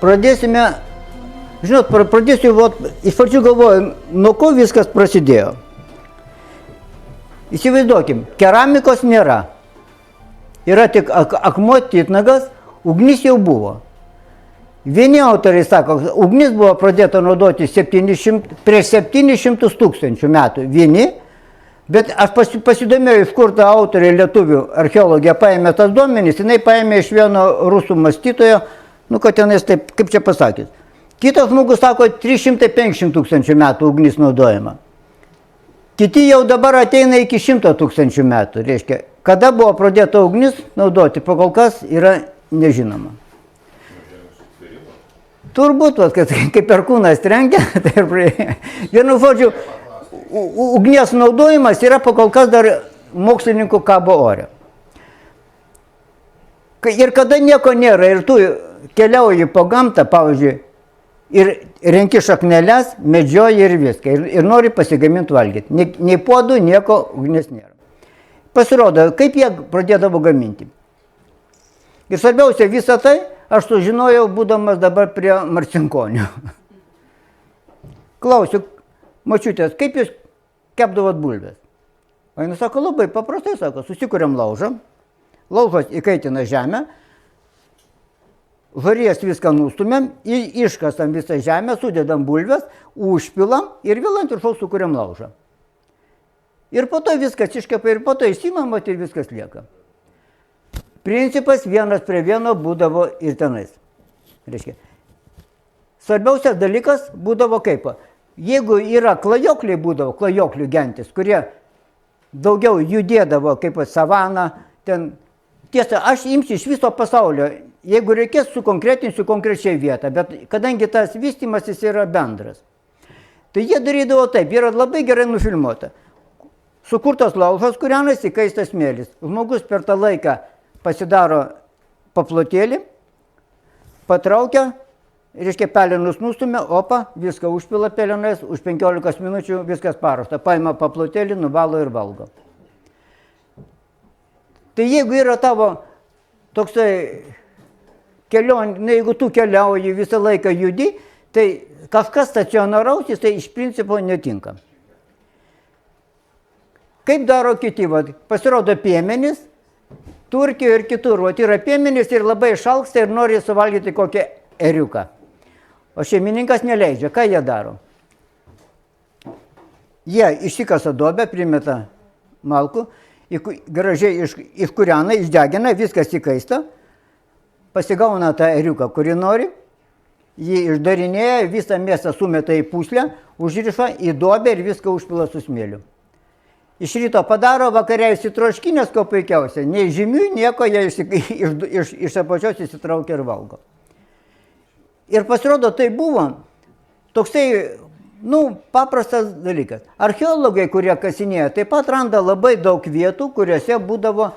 Pradėsime, žinot, pradėsiu, iš pradžių galvoju, nuo ko viskas prasidėjo. Įsivaizduokim, keramikos nėra. Yra tik akmuo, titnagas, ugnis jau buvo. Vieni autoriai sako, ugnis buvo pradėta naudoti prieš 700 tūkstančių metų. Vieni, bet aš pasidomėjau, iš kur ta autoriai lietuvių archeologija paėmė tas duomenys, jinai paėmė iš vieno rusų mąstytojo, kad tenais taip, kaip čia pasakys. Kitas žmogus sako, 350 tūkstančių metų ugnis naudojama. Kiti jau dabar ateina iki 100 tūkstančių metų. Reiškia, kada buvo pradėta ugnis naudoti, pakol kas yra nežinoma. Turbūt, kad kaip perkūnas trenkia, tai ir vienu žodžiu, ugnies naudojimas yra pakol kas dar mokslininkų kabo ore. Ir kada nieko nėra ir tu keliauji po gamtą, pavyzdžiui, ir renki šakneles, medžioji ir viską, ir nori pasigaminti valgyti. Nei puodų, nieko ugnies nėra. Pasirodo, kaip jie pradėdavo gaminti. Ir svarbiausia, visą tai aš sužinojau, būdamas dabar prie Marcinkonių. Klausiu, močiutės, kaip jūs kepdavot bulves? O jis sako, labai paprastai, sako, susikuriam laužą, laužas įkaitina žemę, žarijas viską nustumėm, iškasam visą žemę, sudedam bulves, užpilam ir vėl ant viršaus sukuriam laužą. Ir po to viskas iškepa ir po to įsimamat ir viskas lieka. Principas vienas prie vieno būdavo ir tenais. Reiškia, svarbiausias dalykas būdavo kaip. Jeigu yra klajokliai būdavo, klajoklių gentis, kurie daugiau judėdavo kaip savana, ten, tiesa, aš imsiu iš viso pasaulio, jeigu reikės sukonkretinsiu konkrečiai vietą, bet kadangi tas vystymasis yra bendras, tai jie darydavo taip, yra labai gerai nufilmuota. Sukurtas laužas, kūrenas įkaistas smėlis. Žmogus per tą laiką pasidaro paplotėlį, patraukia, reiškia pelenus nustumia, opa, viską užpila pelenais, už 15 minučių viskas paruošta. Paima paplotėlį, nuvalo ir valgo. Tai jeigu yra tavo toksai kelionė, jeigu tu keliauji visą laiką judi, tai kažkas stacionaraus, jis tai iš principo netinka. Kaip daro kiti? Pasirodo piemenys, Turkijoje ir kitur. Yra piemenys ir labai šalksta ir nori suvalgyti kokį ėriuką. O šeimininkas neleidžia. Ką jie daro? Jie išsikasa duobę, primeta malkų, gražiai iškūrena, išdegina, viskas įkaista, pasigauna tą ėriuką, kurį nori, jį išdarinėja, visą mėsą sumeta į puslę, užriša į duobę ir viską užpila su smėliu. Iš ryto padaro, vakare įsitroškinės, ko puikiausia. Nei žymių, nieko, jie iš apačios įsitraukia ir valgo. Ir pasirodo, tai buvo toksai, paprastas dalykas. Archeologai, kurie kasinėja, taip pat randa labai daug vietų, kuriuose būdavo,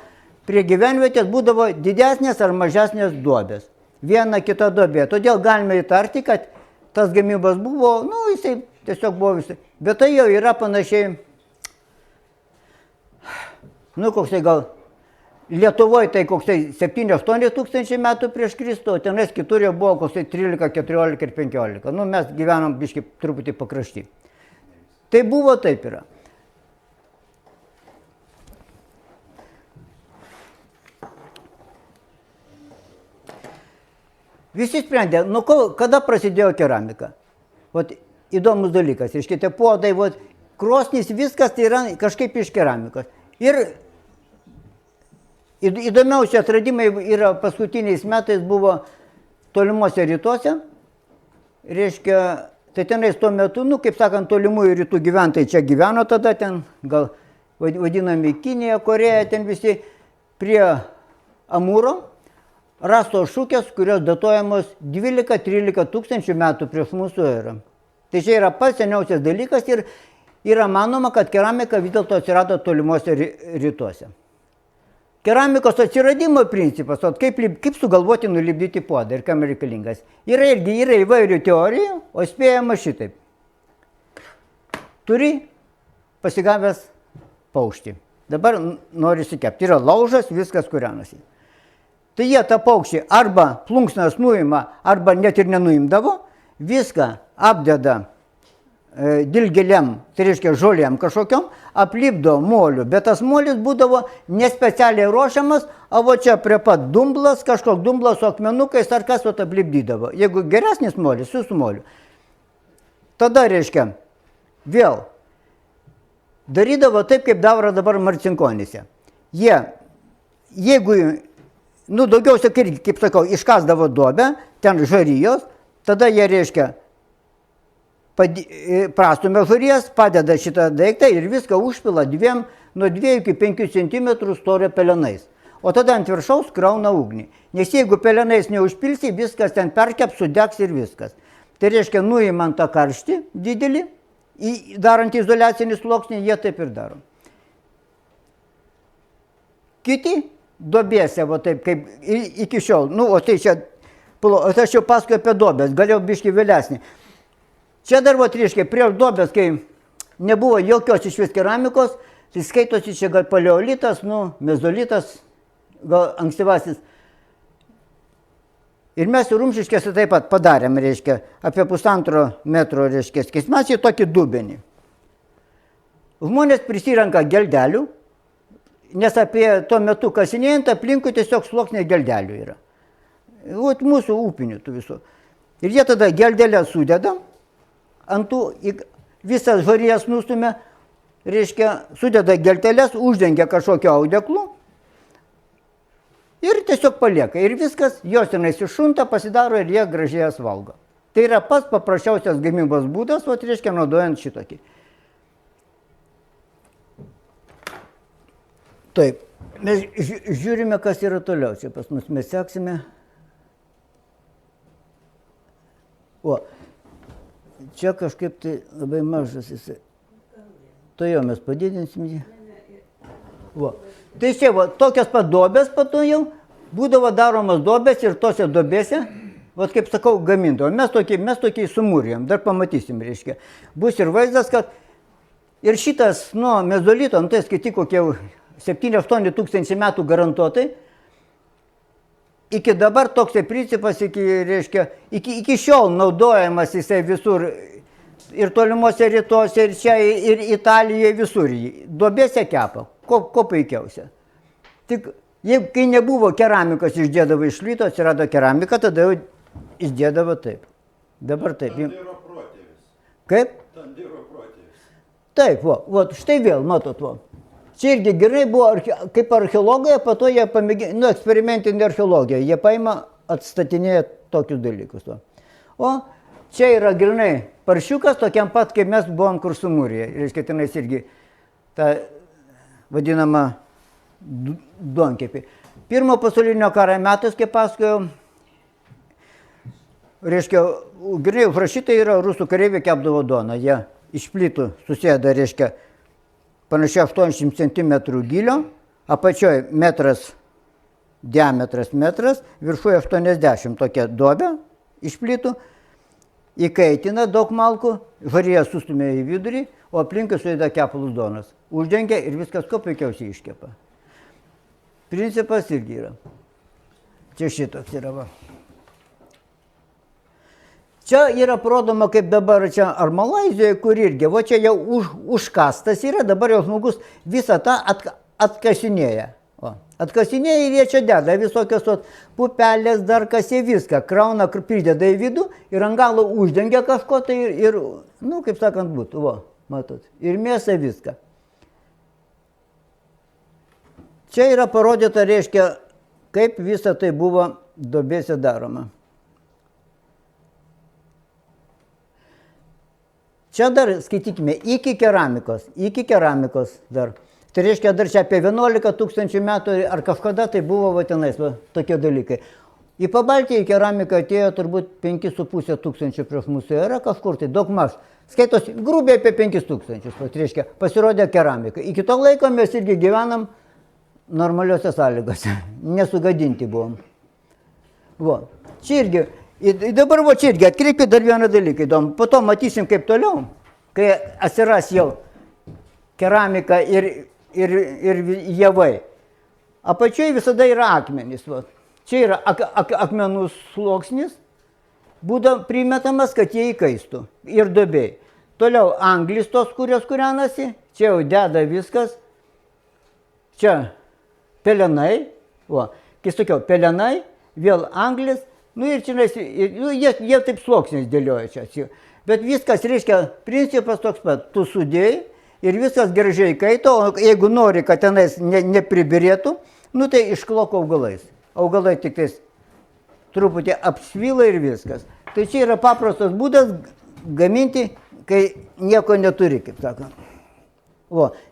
prie gyvenvietės būdavo didesnės ar mažesnės duobės. Viena kita duobė. Todėl galime įtarti, kad tas gamybas buvo, jisai tiesiog buvo visai. Bet tai jau yra panašiai, koksai gal Lietuvoje tai koksai 7-8 tūkstančiai metų prieš Kristų, o tenais kitur jau buvo koksai 13, 14 ir 15. Mes gyvenom biškai truputį pakrašty. Tai buvo taip yra. Visi sprendė, kada prasidėjo keramika. Įdomus dalykas. Reiškia, tie puodai, krosnys, viskas tai yra kažkaip iš keramikos. Ir įdomiausi atradimai yra paskutiniais metais buvo tolimuose rytuose. Reiškia, tai tenais tuo metu, kaip sakant, tolimųjų rytų gyventojai čia gyveno tada, ten gal vadinami Kinija, Koreja, ten visi prie Amūro rastos šukės, kurios datuojamos 12-13 tūkstančių metų prieš mūsų erą. Tai čia yra pats seniausias dalykas ir yra manoma, kad keramika vis dėlto atsirado tolimuose rytuose. Keramikos atsiradimo principas, kaip sugalvoti nulipdyti puodą ir kam reikalingas. Yra įvairių teorijų, o spėjama šitaip. Turi pasigavęs paukštį. Dabar nori kepti. Yra laužas, viskas kūrenasi. Tai jie tą paukštį arba plunksnas nuima, arba net ir nenuimdavo, viską apdeda dilgėliam, tai reiškia žolėm kažkokiom, aplipdo moliu, bet tas molis būdavo nespecialiai ruošiamas, o va čia prie pat dumblas, kažkoks dumblas su akmenukais ar kas vat aplipdydavo. Jeigu geresnis molis, su moliu. Tada, reiškia, vėl darydavo taip, kaip daro dabar Marcinkonyse. Jie, jeigu, daugiausia, kaip sakau, iškasdavo duobę, ten žarijos, tada jie, reiškia, prastumia žarijas, padeda šitą daiktą ir viską užpila nuo 2 iki 5 cm storio pelenais. O tada ant viršaus krauna ugnį. Nes jeigu pelenais neužpilsi, viskas ten perkeps, sudegs ir viskas. Tai reiškia, nuimant tą karštį didelį, darant izoliacinį sluoksnį, jie taip ir daro. Kiti duobėse, va taip kaip iki šiol, o tai čia, aš jau paskui apie duobės, galėjau biškį vėlesnį. Čia dar, reiškia, prieš duobės, kai nebuvo jokios iš vis keramikos, tai skaitosi čia gal paleolitas, mezolitas, gal ankstyvasis. Ir mes Rumšiškėse taip pat padarėm, reiškia, apie 1,5 metro, reiškia, skėsmačiai tokį dubenį. Žmonės prisirenka geldelių, nes apie tuo metu kasinėjant aplinkui tiesiog sluoksniai geldelių yra. Vat mūsų upinių tų visų. Ir jie tada geldelę sudeda, ant tų visas žarijas nustumia, reiškia, sudeda gelteles, uždengia kažkokio audeklu ir tiesiog palieka. Ir viskas, jos tenai iššunta, pasidaro ir jie gražiai jas valgo. Tai yra pats paprasčiausias gamybos būdas, reiškia, naudojant šitokį. Taip, mes žiūrime, kas yra toliau. Čia pas mus mes seksime. Čia kažkaip tai labai mažas jisai. To jau mes padidinsim jį. Tai čia, tokias pat duobės pato jau, būdavo daromas duobės ir tose duobėse, kaip sakau, gamindavo. Mes tokį sumūrijom, dar pamatysim, reiškia. Bus ir vaizdas, kad ir šitas, mezolito, tai skaity kokie 7-8 tūkstančiai metų garantuotai, iki dabar toks principas, iki šiol naudojamas jisai visur, ir tolimuose rytuose, ir čia, ir Italijoje, visur. Duobėse kepa, ko puikiausia. Tik, kai nebuvo keramikos, išdėdavo iš Lyto, atsirado keramika, tada jau išdėdavo taip. Dabar taip. Tandiro protėvis. Kaip? Tandiro protėvis. Taip, štai vėl, matot, Čia irgi gerai buvo kaip archeologija, po to jie pamėgino, eksperimentinė archeologija, jie paima, atstatinėja tokius dalykus. O čia yra grinai paršiukas, tokiam pat, kaip mes buvom Kursumūryje. Reiškia, tenais irgi ta vadinama duonkepė. Pirmo pasaulinio karo metais, kaip pasakojau, reiškia, grinai užrašyta yra rusų kareiviai kepdavo duoną. Jie iš plytų susėda, reiškia, panašiai 80 cm gylio, apačioje metras, diametras metras, viršuje 80 tokia duobė iš plytų, įkaitina daug malkų, žarijas sustumia į vidurį, o aplinkai sudeda kepalus duonos. Uždengia ir viskas kuo puikiausiai iškepa. Principas irgi yra. Čia šitoks yra. Čia yra parodoma, kaip dabar čia ar Malaizijoje, kur irgi, čia jau užkastas yra, dabar jau žmogus visą tą atkasinėja. Atkasinėja ir jie čia deda visokios pupelės, dar kasė viską, krauna, prideda į vidų ir ant galo uždengia kažko tai ir kaip sakant, būtų, matot, ir mėsa viską. Čia yra parodyta, reiškia, kaip visą tai buvo duobėse daroma. Čia dar, skaitykime, iki keramikos dar. Tai reiškia, dar čia apie 11 tūkstančių metų ar kažkada tai buvo tenais tokie dalykai. Į Pabaltiją į keramiką atėjo turbūt 5,5 tūkstančių prieš mūsų erą, kažkur tai daug maž. Skaitosi, grubiai apie 5 tūkstančius, tai reiškia, pasirodė keramika. Iki to laiko mes irgi gyvenam normaliuose sąlygose, nesugadinti buvom. Čia irgi. Dabar čia irgi atkreipkite dar vieną dalyką įdomų. Po to matysim kaip toliau, kai atsiras jau keramika ir javai. Apačioje visada yra akmenys. Čia yra akmenų sluoksnis, būda primetamas, kad jie įkaistų ir duobėjai. Toliau anglis tos, kurios kūrenasi, čia jau deda viskas. Čia pelenai, kai sakiau, pelenai, vėl anglis, nu ir čia, jie taip sluoksniais dėlioja čia. Bet viskas, reiškia, principas toks pat, tu sudėjai ir viskas gražiai kaito, o jeigu nori, kad tenais nepribirėtų, nu tai išklok augalais. Augalai tik tais truputį apsvyla ir viskas. Tai čia yra paprastas būdas gaminti, kai nieko neturi, kaip sakant.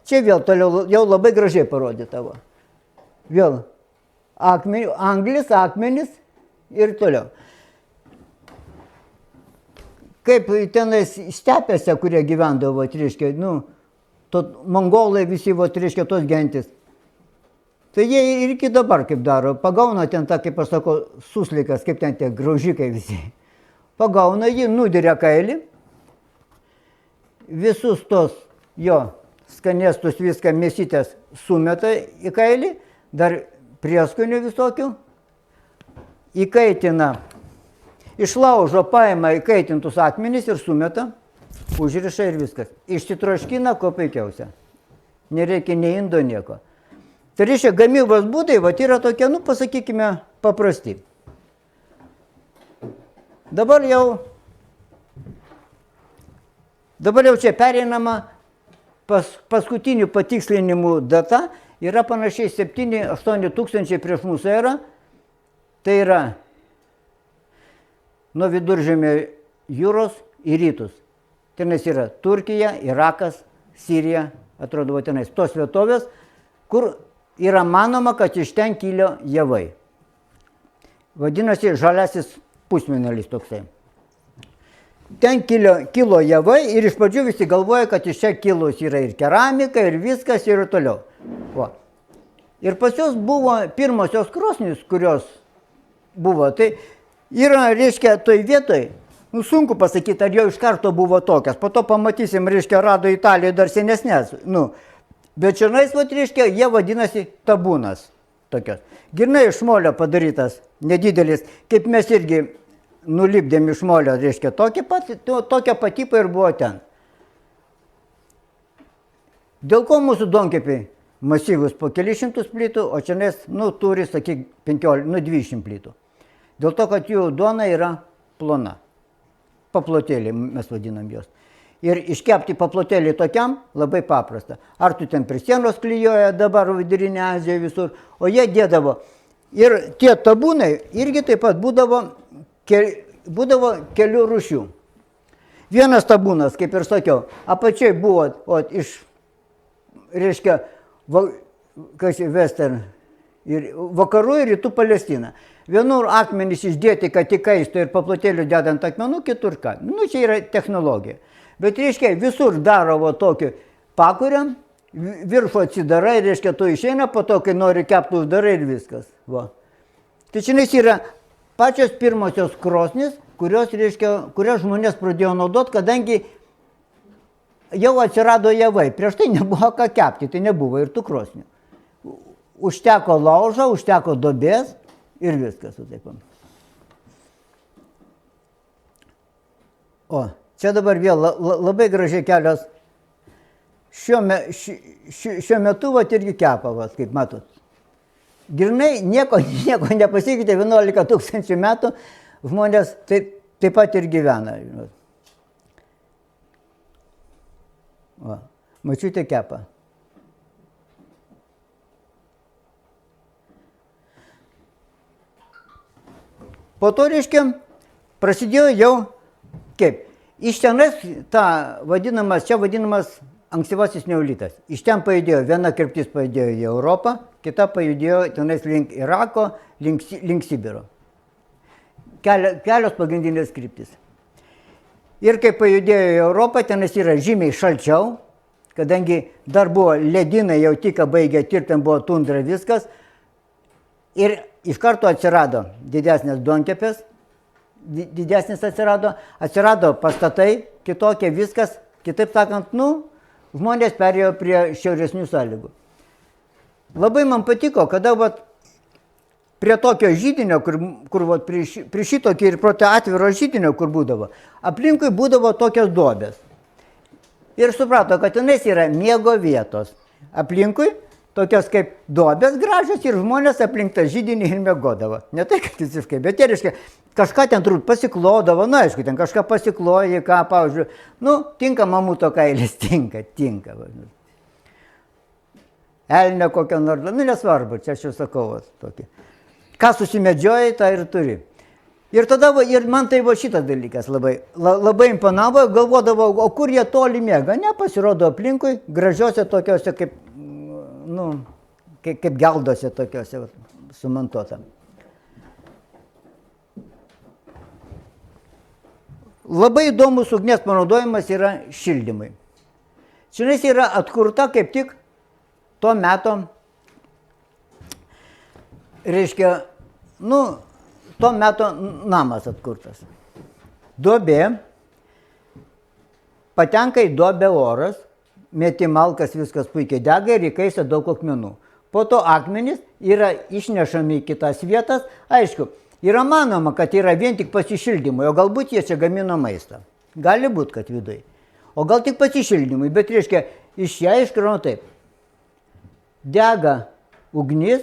Čia vėl toliau jau labai gražiai parodyta. Vėl anglis, akmenis ir toliau. Kaip tenais stepėse, kurie gyvendavo, reiškia, mongolai visi, reiškia, tos gentis. Tai jie ir iki dabar kaip daro. Pagauna ten tą, kaip aš sakau, suslikas, kaip ten tie graužikai visi. Pagauna jį, nudiria kailį, visus tos jo skanėstus viską mėsytės sumeta į kailį, dar prieskonių visokių, įkaitina, išlaužo, paima įkaitintus akmenis ir sumeta, užriša ir viskas. Išsitroškina, ko puikiausia. Nereikia nei indo nieko. Tai reiškia, gamybos būdai, yra tokie, pasakykime, paprasti. Dabar jau čia pereinama paskutinių patikslinimų data, yra panašiai 7-8 tūkstančiai prieš mūsų erą. Tai yra nuo Viduržemio jūros į rytus. Tenais yra Turkija, Irakas, Sirija, atrodo, tenais tos vietovės, kur yra manoma, kad iš ten kilio javai. Vadinasi, žaliasis pusmėnelis toksai. Ten kilo javai ir iš pradžių visi galvoja, kad iš čia kilus yra ir keramika, ir viskas, ir toliau. Ir pas juos buvo pirmosios krosnys, kurios buvo. Tai yra, reiškia, toj vietoj, sunku pasakyti, ar jau iš karto buvo tokias. Po to pamatysim, reiškia, rado Italijoje dar senesnės. Bet čionais, reiškia, jie vadinasi tabūnas. Tokios. Girnai iš molio padarytas, nedidelis, kaip mes irgi nulipdėm iš molio, reiškia, tokia patipą ir buvo ten. Dėl ko mūsų duonkepiai masyvus po kelius šimtus plytų, o čionais, turi, sakyk, 20 plytų. Dėl to, kad jų duona yra plona. Paplotėlį mes vadinam jos. Ir iškepti paplotėlį tokiam labai paprasta. Ar tu ten prie sienos klijuoja dabar Vidurinė Azija visur, o jie dėdavo. Ir tie tabūnai irgi taip pat būdavo kelių rūšių. Vienas tabūnas, kaip ir sakiau, apačiai buvo reiškia, vakarų ir rytų Palestina. Vienur akmenys išdėti, kad įkaistų ir paplotėlių dedant akmenų, kitur ką. Čia yra technologija. Bet, reiškia, visur daro tokį pakuriam, viršų atsidarai, reiškia, tu išeina, po to, kai nori kepti, uždarai ir viskas. Tai čia yra pačios pirmosios krosnys, kurios žmonės pradėjo naudoti, kadangi jau atsirado javai. Prieš tai nebuvo ką kepti, tai nebuvo ir tų krosnių. Užteko laužo, užteko duobės ir viskas. Čia dabar vėl labai gražiai kelios. Šiuo metu irgi kepa, kaip matot. Girnai nieko nepasikeitė, 11 tūkstančių metų žmonės taip pat ir gyvena. Mačiutė kepa. Po to, reiškia, prasidėjo jau kaip. Iš tenais čia vadinamas ankstyvasis neolitas. Iš ten pajudėjo, viena kryptis pajudėjo į Europą, kita pajudėjo tenais link Irako, link Sibiro. Kelios pagrindinės kryptis. Ir kai pajudėjo į Europą, tenais yra žymiai šalčiau, kadangi dar buvo ledynai, jau tik baigė tirti, ten buvo tundra viskas. Ir iš karto atsirado didesnės duonkepės. Atsirado pastatai, kitokie viskas, kitaip sakant, žmonės perėjo prie šiauresnių sąlygų. Labai man patiko, kada prie tokio židinio, kur vat, prie šitokio ir prie atviro židinio, kur būdavo, aplinkui būdavo tokios duobės. Ir suprato, kad tenais yra miego vietos. Aplinkui tokios kaip duobės gražios ir žmonės aplink tą židinį ir miegodavo. Ne tai, kad visiškai, bet jie reiškia, kažką ten turbūt pasiklodavo, nu aišku, ten kažką pasikloja, ką, pavyzdžiui, nu, tinka mamuto kailis, tinka. Elnio kokio nors, nu nesvarbu, čia aš jau sakau, tokį. Ką susimedžioji, tą ir turi. Ir tada, ir man tai buvo šitas dalykas labai imponavo, galvodavau, o kur jie toli miega, ne, pasirodo aplinkui, gražiuose tokiuose kaip, nu, kaip geldose tokiuose sumontuota. Labai įdomus ugnies panaudojimas yra šildymui. Šiandien yra atkurta kaip tik tuo metu, reiškia, nu, tuo metu namas atkurtas. Duobė, patenka į duobę oras, meti malkas, viskas puikiai dega ir įkaista daug akmenų. Po to akmenys yra išnešami į kitas vietas, aišku, yra manoma, kad yra vien tik pasišildymui, o galbūt jie čia gamino maistą. Gali būti, kad vidui. O gal tik pasišildymui, bet reiškia, iš ją iškrauna taip. Dega ugnis,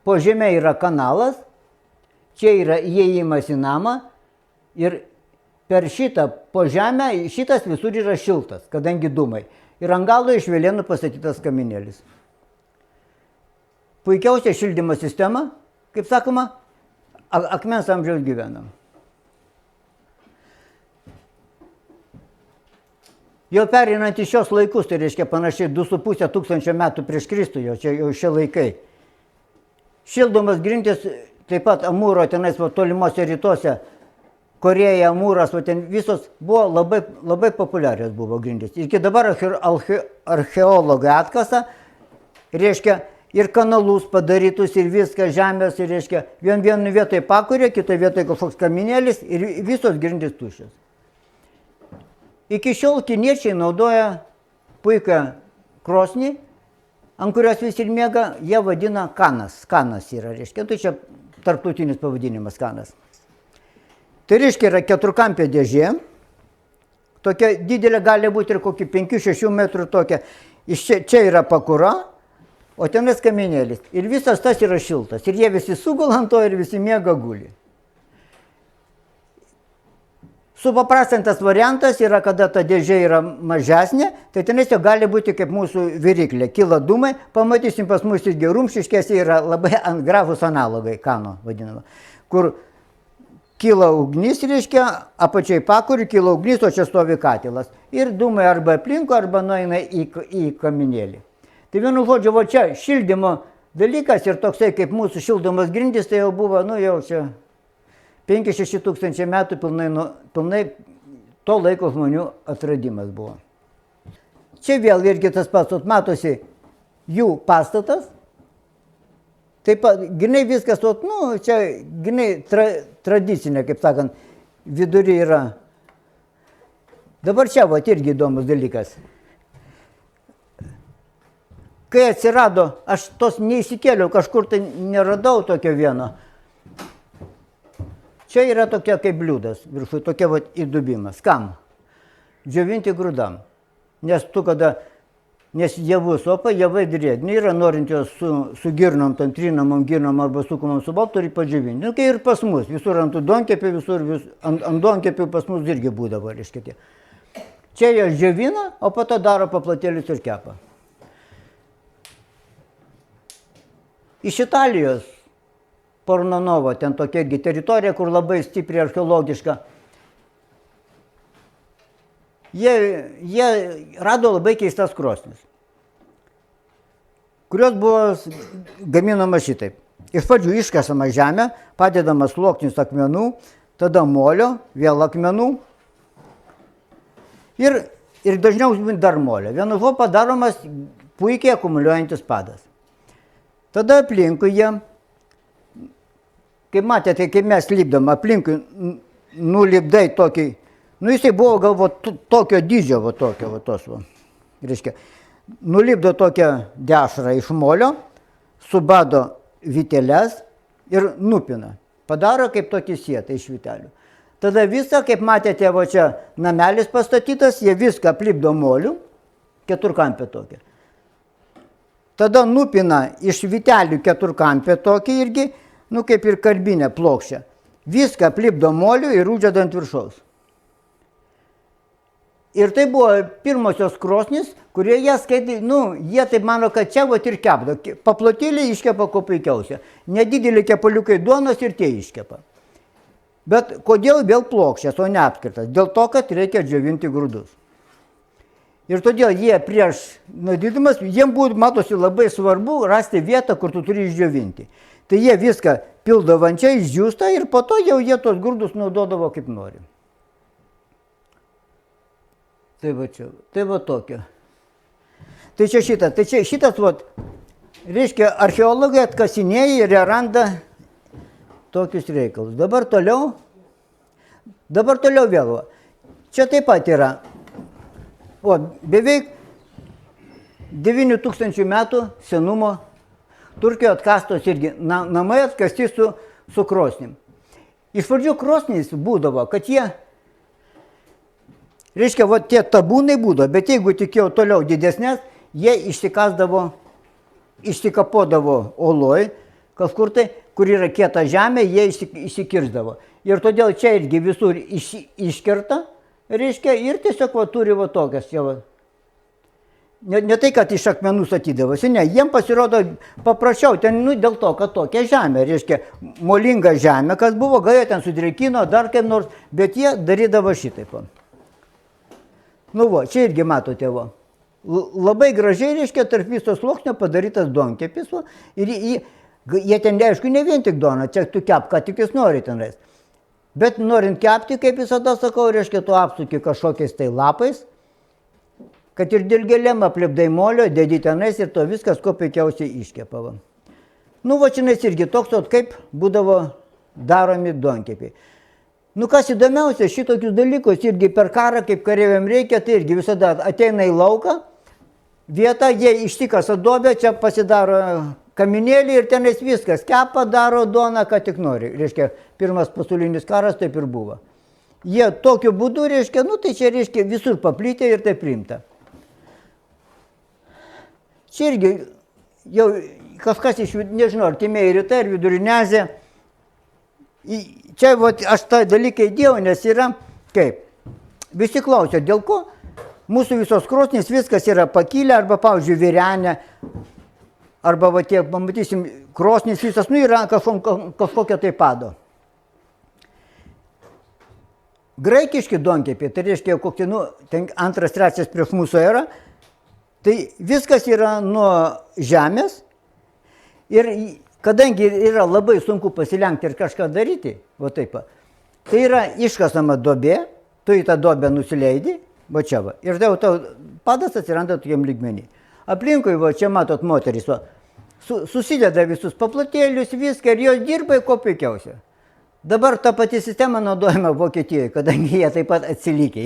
po žemė yra kanalas, čia yra įėjimas į namą ir per šitą po žemę, šitas visur yra šiltas, kadangi dūmai. Ir ant galo iš velėnų pastatytas kaminėlis. Puikiausia šildymo sistema, kaip sakoma, akmens amžiaus gyvenam. Jau perinant į šios laikus, tai reiškia panašiai 2,5 tūkstančio metų prieš Kristų, jau šie laikai. Šildomas grindys, taip pat Amūro, tenais tolimuose rytuose, Korėja, Amūras, ten visos buvo labai populiarios buvo grindys. Iki dabar archeologai atkasa, reiškia, ir kanalus padarytus, ir viską žemės, ir reiškia, vienu vietoj pakuria, kitoje vietoje kažkoks kaminėlis ir visos grindys tuščios. Iki šiol kiniečiai naudoja puikią krosnį, ant kurios visi ir miega, jie vadina kanas. Kanas yra, reiškia, tai čia tarptautinis pavadinimas kanas. Tai reiškia, yra keturkampė dėžė, tokia didelė gali būti ir kokį 5-6 metrų tokia. Čia yra pakura, o tenais kaminėlis. Ir visas tas yra šiltas. Ir jie visi sugula ant to ir visi miega guli. Supaprastintas variantas yra, kada ta dėžė yra mažesnė, tai tenais jau gali būti kaip mūsų viryklė. Kyla dūmai, pamatysim pas mus irgi rumšiškėse yra labai gražūs analogai, kano vadinama, kur kyla ugnis, reiškia, apačiai pakuriu, kyla ugnis, o čia stovi katilas. Ir dūmai arba aplinkui, arba nueina į kaminėlį. Tai vienu žodžiu, va čia šildymo dalykas ir toksai kaip mūsų šildomas grindys, tai jau buvo, nu jau čia 5-6 tūkstančiai metų pilnai to laiko žmonių atradimas buvo. Čia vėl irgi tas pats, matosi jų pastatas. Taip pat, grinai viskas, nu, čia grinai tradicinė, kaip sakant, vidury yra. Dabar čia, va, irgi įdomus dalykas. Kai atsirado, aš tos neįsikėliau, kažkur tai neradau tokio vieno. Čia yra tokia kaip bliūdas, viršui tokia va įdubimas. Kam? Džiovinti grūdam. Nes nes javų sopa, javai drėgni yra, norint jos su girnom, ten trinamom girnom arba sukumom su baltu, turi padžiovinti. Nu, kai ir pas mus, visur ant duonkepių, ant duonkepių pas mus irgi būdavo, reiškia tie. Čia jos džiovina, o po to daro paplatėlius ir kepa. Iš Italijos, Pornonovo, ten tokia teritorija, kur labai stipriai archeologiška. Jie rado labai keistas krosnis, kurios buvo gaminamas šitaip. Iš pradžių iškasama žemė, padedamas sluoksnis akmenų, tada molio, vėl akmenų ir dažniau dar molio. Vienu žodžiu padaromas puikiai akumuliuojantis padas. Tada aplinkui jie, kaip matėte, kaip mes lipdom, aplinkui nulipdai tokį, nu jisai buvo galvo tokio dydžio, va tokio, va tos, va. Reiškia, nulipdo tokią dešrą iš molio, subado vyteles, ir nupina. Padaro kaip tokį sietą iš vytelių. Tada visą, kaip matėte, va čia namelis pastatytas, jie viską aplipdo moliu, keturkampę tokią. Tada nupina iš vytelių keturkampę tokį irgi, nu kaip ir karbinę plokščią. Viską aplipdo moliu ir uždeda ant viršaus. Ir tai buvo pirmosios krosnys, kurie jie skaitė, nu, jie taip mano, kad čia vat ir kepdo. Paplotėlį iškepa kuo puikiausia. Nedidelį kepaliukai duonos ir tie iškepa. Bet kodėl vėl plokščias, o ne apskritas? Dėl to, kad reikia džiovinti grūdus. Ir todėl jie prieš nudidimas, jiems būtų, matosi, labai svarbu rasti vietą, kur tu turi išdžiovinti. Tai jie viską pildavo ant čia, išdžiūsta ir po to jau jie tos grūdus naudodavo kaip nori. Tai va čia, tai va tokia. Tai čia šitas, reiškia, archeologai atkasinėja ir randa tokius reikalus. Dabar toliau vėl. Čia taip pat yra. O, beveik 9000 metų senumo Turkijoje atkastos irgi namai atkasti su krosnim. Iš pradžių krosnys būdavo, kad jie, reiškia, va, tie tabūnai būdavo, bet jeigu tik jau toliau didesnės, jie išsikapodavo oloj, kažkur tai, kur yra kieta žemė, jie išsikirsdavo. Ir todėl čia irgi visur iškerta, reiškia, ir tiesiog va, turi va tokias čia va. Ne tai, kad iš akmenų statydavosi, ne, jiem pasirodo paprasčiau, ten, nu, dėl to, kad tokia žemė, reiškia, molinga žemė, kas buvo, gal jie ten sudrėkino, dar kaip nors, bet jie darydavo šitaip. Nu, va, čia irgi matote, va. Labai gražiai, reiškia, tarp viso sluoksnio padarytas duonkepis, va, ir jie ten, aišku, ne vien tik duona, čia tu kep, ką tik jis nori tenais. Bet norint kepti, kaip visada sakau, reiškia, tu apsuki kažkokiais tai lapais, kad ir dilgelėm aplipdai molio, dedi tenais ir to viskas kuo puikiausiai iškepava. Nu, va, čionais irgi toks, kaip būdavo daromi duonkepiai. Nu, kas įdomiausia, šitokius dalykus irgi per karą, kaip kareiviam reikia, tai irgi visada ateina į lauką, vietą, jie ištikasa duobę, čia pasidaro kaminėlį ir tenais viskas, kepa, daro duoną, ką tik nori. Reiškia, pirmas pasaulinis karas taip ir buvo. Jie tokiu būdu, reiškia, nu, tai čia reiškia visur paplytė ir tai priimta. Čia irgi jau kažkas iš, nežinau, artimieji rytai ir Vidurinė Azija. Čia vat, aš tą dalyką įdėjau, nes yra kaip. Visi klausia, dėl ko mūsų visos krosnys viskas yra pakilę, arba, pavyzdžiui, virenė, arba, va, tie, pamatysim, krosnys visas, nu, yra kažkokia tai pado. Graikiški duonkepiai, tai reiškia, kokie, nu, antras, trečias prieš mūsų erą, tai viskas yra nuo žemės ir kadangi yra labai sunku pasilenkti ir kažką daryti, va taip, tai yra iškasama duobė, tu į tą duobę nusileidi, va čia va, ir tai tau padas atsiranda tokiam lygmenį. Aplinkui, va čia matot moteris, va, susideda visus paplotėlius, viską ir jos dirba kuo puikiausia. Dabar ta pati sistema naudojama Vokietijoje, kadangi jie taip pat atsilikę.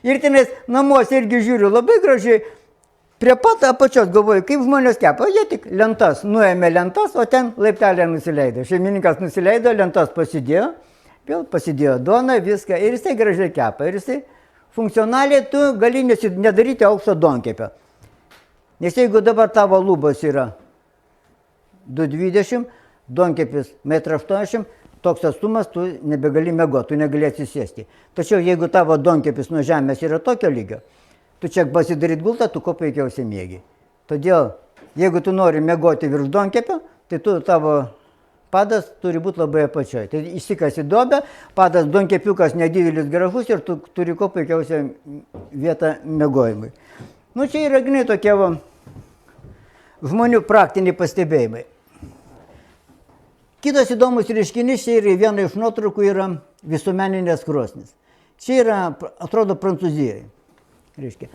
Ir tenais namuose irgi žiūriu labai gražiai, prie pat apačios galvoju, kaip žmonės kepa, jie tik lentas, nuėmė lentas, o ten laiptelė nusileido. Šeimininkas nusileido, lentas pasidėjo, vėl pasidėjo duoną, viską, ir jisai gražiai kepa. Ir jisai funkcionaliai tu gali nedaryti aukšto duonkepio. Nes jeigu dabar tavo lubos yra 2,20, duonkepis 1,80 m, toks atstumas, tu nebegali mėgoti, tu negali atsisėsti. Tačiau jeigu tavo duonkepis nuo žemės yra tokio lygio, tu čia pasidaryt gultą, tu kuo puikiausiai mėgi. Todėl, jeigu tu nori mėgoti virš duonkepio, tai tavo padas turi būti labai apačioj. Tai išsikasi duobę, padas duonkepiukas nedidelis gražus ir tu turi kuo puikiausiai vietą mėgojimui. Nu, čia yra grinai tokie žmonių praktiniai pastebėjimai. Kitas įdomus reiškinys, čia yra viena iš nuotraukų, yra visuomeninės krosnys. Čia yra, atrodo, Prancūzijoje. Reiškia,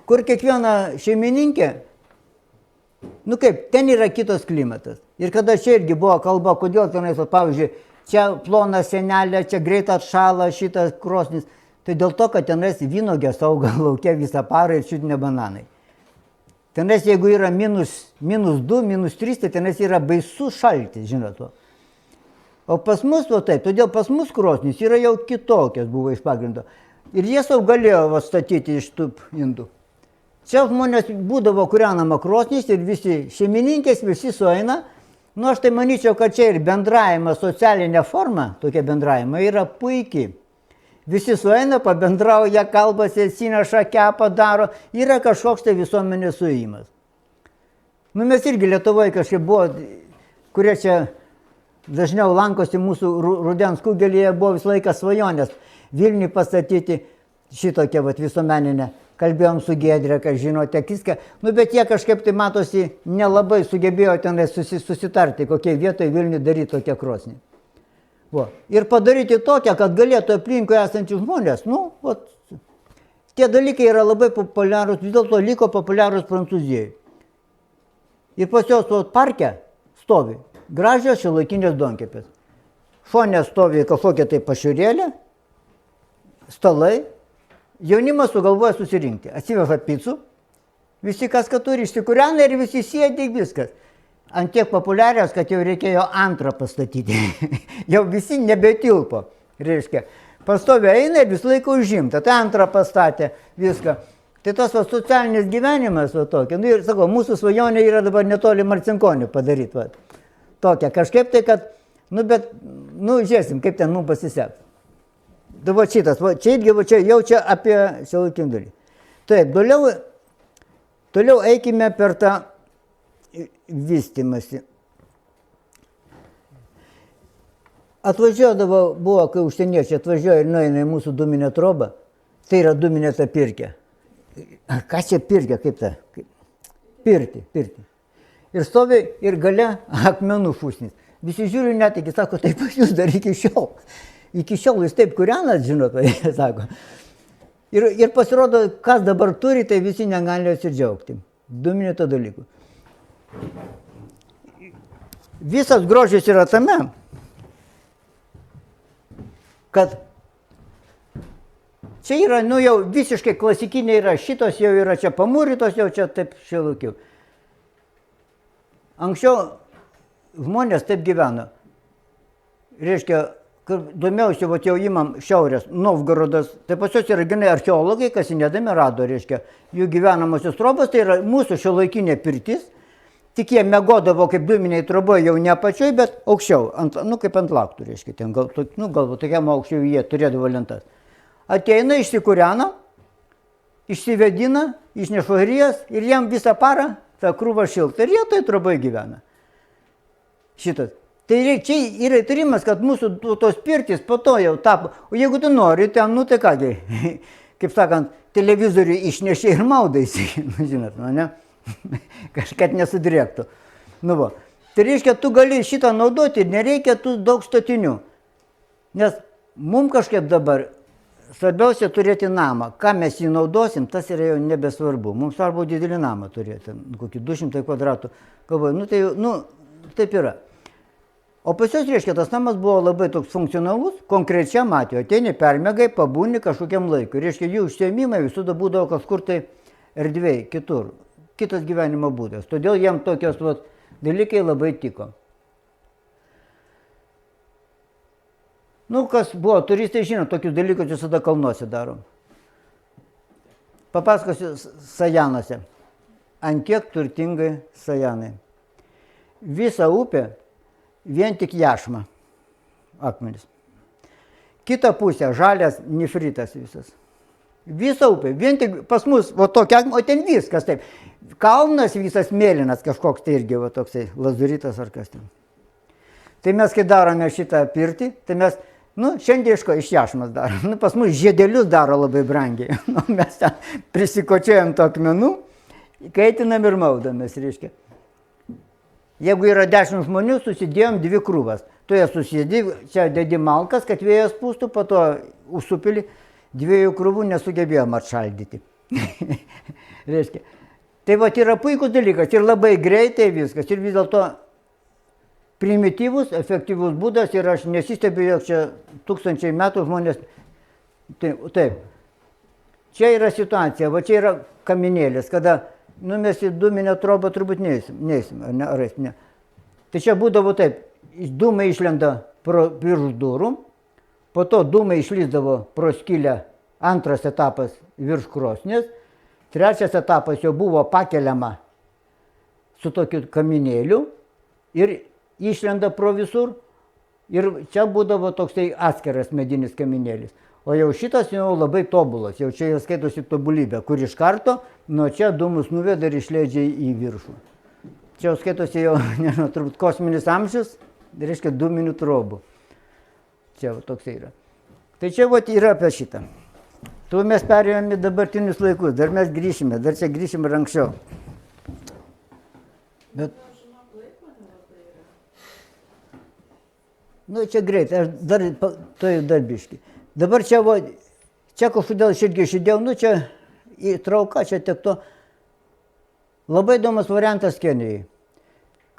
kur kiekviena šeimininkė, nu kaip, ten yra kitas klimatas. Ir kada čia irgi buvo kalba, kodėl tenais, pavyzdžiui, čia plona senelė, čia greit atšala šitas krosnis, tai dėl to, kad tenais vynogės auga laukia visą parą ir čiut ne bananai. Tenais jeigu yra minus 2, minus 3, tai tenais yra baisus šaltis, žinot. Va. O pas mus, va taip, todėl pas mus krosnis yra jau kitokios buvo iš pagrindo. Ir jie sau galėjo va, statyti iš tų indų. Čia žmonės būdavo kūrenama krosnis ir visi šeimininkės, visi sueina. Nu, aš tai manyčiau, kad čia ir bendravimas, socialinė forma, tokia bendravima, yra puikiai. Visi sueina, pabendrauja, kalbasi, atsineša, kepa, daro. Yra kažkoks tai visuomenės suėjimas. Nu, mes irgi Lietuvoje kažkaip buvo, kurie čia dažniau lankosi mūsų rudens kugelyje, buvo visą laiką svajonės Vilniui pastatyti šitokią vat, visuomeninę. Kalbėjom su Giedre, kad žinote, viską. Nu, bet jie kažkaip tai matosi nelabai sugebėjo tenai susitarti, kokie vietoje Vilniui daryti tokią krosnį. Va. Ir padaryti tokią, kad galėtų aplinkui esantys žmonės. Nu, va, tie dalykai yra labai populiarūs, vis dėlto liko populiarūs Prancūzijoje. Ir pas jos parke stovi gražios šiuolaikinės duonkepės. Šone stovi kažkokia tai pašiūrėlė, stalai. Jaunimas sugalvoja susirinkti. Atsiveža picų, visi kas ką turi išsikūrena ir visi sėdi viskas. Ant tiek populiarios, kad jau reikėjo antrą pastatyti. Jau visi nebetilpo. Reiškia, pastovė eina ir visą laiką užimta. Tai antrą pastatė viską. Tai tas va, socialinis gyvenimas va tokia. Nu ir sakau, mūsų svajonė yra dabar netoli Marcinkonį padaryti. Va. Tokia kažkaip tai, kad, nu bet, nu žiūrėsim, kaip ten mums pasiseks. Tai va šitas, va, čia irgi va, čia, jau čia apie šiuolaikinį dalyką. Taip, toliau eikime per tą vystymąsi. Atvažiuodavo, buvo, kai užsieniečiai atvažiuoja ir nueina į mūsų dūminę trobą, tai yra dūminė ta pirkė. Ką čia pirkė, kaip ta? Pirti. Ir stovi ir gale akmenų šūsnis. Visi žiūri netiki, sako, taip pas jūs dar iki šiol. Iki šiol jūs taip kūrenat, žinot, jie sako. Ir pasirodo, kas dabar turi, tai visi negali atsidžiaugti. Dūminė to dalykų. Visas grožis yra tame, kad čia yra, nu jau visiškai klasikiniai yra, šitos jau yra čia pamūrytos, jau čia taip šiuolaikiau. Anksčiau žmonės taip gyveno. Reiškia, domėjausi, va jau imam šiaurės, Novgorodas, tai pas juos yra gana archeologai, kasinėdami rado, reiškia, jų gyvenamosios trobos, tai yra mūsų šiuolaikinė pirtis, tik jie miegodavo kaip dūminiai troboje jau ne apačioj, bet aukščiau, nu kaip ant laktų, reiškia, ten galbūt tokiam aukščiau jie turėdavo lentas. Ateina, išsikūrena, išsivedina, išneša rijas ir jam visą parą tą krūvą šiltą ir jie tai troboje gyvena. Šitas. Tai čia yra įtarimas, kad mūsų tos pirtis po to jau tapo. O jeigu tu nori, ten, nu tai kągi, kaip sakant, televizorių išnešė ir maudaisi, nu žinot, nu ne, kažkaip nesudrėktų. Nu va, tai reiškia, tu gali šitą naudoti ir nereikia tų daug statinių. Nes mums kažkaip dabar svarbiausia turėti namą. Ką mes jį naudosim, tas yra jau nebesvarbu. Mums svarbu didelį namą turėti, kokį 200 kvadratų. Galvoju, nu tai, nu, taip yra. O pas juos, reiškia, tas namas buvo labai toks funkcionalus, konkrečiam atveju. Ateini, permiegai, pabūni kažkokiam laikui. Reiškia, jų užsiėmimai visada būdavo kažkur tai erdvėj, kitur. Kitas gyvenimo būdas. Todėl jam tokios vat, dalykai labai tiko. Nu, kas buvo, turistai žino, tokius dalykus visada kalnuose darom. Papasakosiu Sajanuose. Ant kiek turtingai Sajanai. Visa upė vien tik jašma akmenis. Kita pusė žalias nefritas visas. Visa upė, vien tik pas mus, va tokia, o ten viskas taip. Kalnas visas mėlynas kažkoks tai irgi, va toksai lazuritas ar kas ten. Tai mes, kai darome šitą pirtį, tai mes, nu, šiandien iš jašmas darom. Nu, pas mus žiedelius daro labai brangiai. Nu, mes ten prisikočiojam to akmenų, kaitinam ir maudamės, reiškia. Jeigu yra 10 žmonių, susidėjom 2 krūvas. Tu jas susidėjai, čia dedi malkas, kad vėjas pūstų, po to užsupili, 2 krūvų nesugebėjom atšaldyti. Reiškia. Tai va, yra puikus dalykas ir labai greitai viskas. Ir vis dėlto primityvus, efektyvus būdas ir aš nesistebiu, jog čia 1000 metų žmonės. Taip. Čia yra situacija, va čia yra kaminėlis, kada nu mes į dūminę trobą turbūt neįsim, ar ne, ar eisim, ne. Tai čia būdavo taip, dūmai išlenda pro virš durų, po to dūmai išlysdavo pro skylę, antras etapas virš krosnės, trečias etapas jau buvo pakeliama su tokiu kaminėliu ir išlenda pro visur ir čia būdavo toksai atskiras medinis kaminėlis. O jau šitas jau labai tobulas, jau čia skaitosi tobulybė, kur iš karto nuo čia dūmus nuveda ir išleidžia į viršų. Čia jau skaitosi jau, nežinau, turbūt kosminis amžius, reiškia dūminių trobų. Čia va, toksai yra. Tai čia va, yra apie šitą. Tu mes perėjome į dabartinius laikus, dar mes grįšime, dar čia grįšime ir anksčiau. Bet... Nu, čia greitai, aš dar biškį. Dabar čia, va, čia kažkodėl aš irgi išidėjau, nu čia įtrauka, čia tiek to. Labai įdomus variantas Kenijai.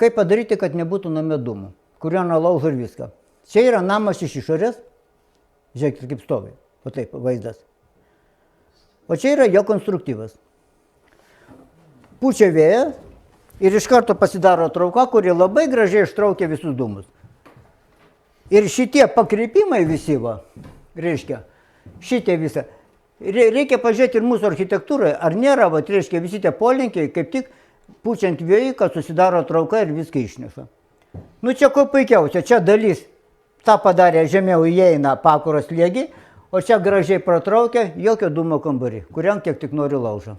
Kaip padaryti, kad nebūtų name dūmų, kurio nalaužo ir viską. Čia yra namas iš išorės, žiūrėkit kaip stovi, o taip vaizdas. O čia yra jo konstruktyvas. Pučia vėjas ir iš karto pasidaro trauka, kuri labai gražiai ištraukia visus dūmus. Ir šitie pakreipimai visi, va, reiškia, šitie visą. Reikia pažiūrėti ir mūsų architektūroje, ar nėra, va, reiškia, visi tie polinkiai, kaip tik pučiant vėjui, kad susidaro trauka ir viską išneša. Nu čia ko puikiausia, čia dalis tą padarė, žemiau įeina pakuros slėgį, o čia gražiai pratraukia, jokio dūmo kambarį, kuriam kiek tik nori laužo.